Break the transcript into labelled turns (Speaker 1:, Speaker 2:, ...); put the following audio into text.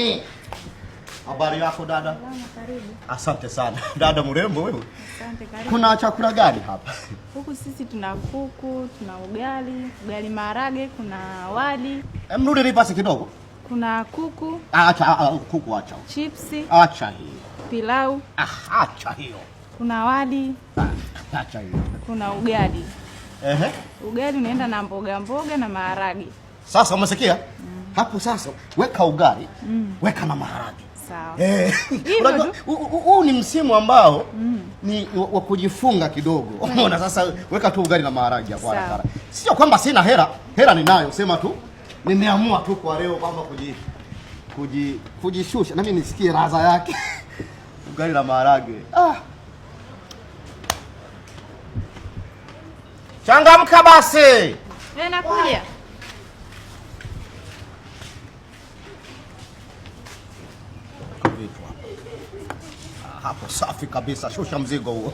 Speaker 1: Mimi. Habari yako dada?
Speaker 2: Karibu.
Speaker 1: Asante sana. Dada mrembo wewe.
Speaker 2: Asante, karibu.
Speaker 1: Kuna chakula gani hapa?
Speaker 2: Huku sisi tuna kuku, tuna ugali maharage, kuna wali.
Speaker 1: Mrudi nipasi kidogo.
Speaker 2: Kuna kuku.
Speaker 1: Acha kuku acha.
Speaker 2: Chipsi.
Speaker 1: Acha hiyo.
Speaker 2: Pilau.
Speaker 1: Acha hiyo.
Speaker 2: Kuna wali.
Speaker 1: Acha hiyo.
Speaker 2: Kuna ugali.
Speaker 1: Ehe.
Speaker 2: Ugali unaenda na mboga na maharage.
Speaker 1: Sasa umesikia? Hapo sasa weka ugali, weka na maharage.
Speaker 2: Sawa.
Speaker 1: Unajua huu ni msimu ambao ni wa kujifunga kidogo. Unaona sasa weka tu ugali na maharage hapo haraka. Sio kwamba sina hela, hela ninayo, sema tu nimeamua tu kwa leo kwamba kujishusha na mimi nisikie ladha yake. Ugali na maharage. Changamka basi.
Speaker 2: Nakuja.
Speaker 1: Hapo safi kabisa, shusha mzigo huo.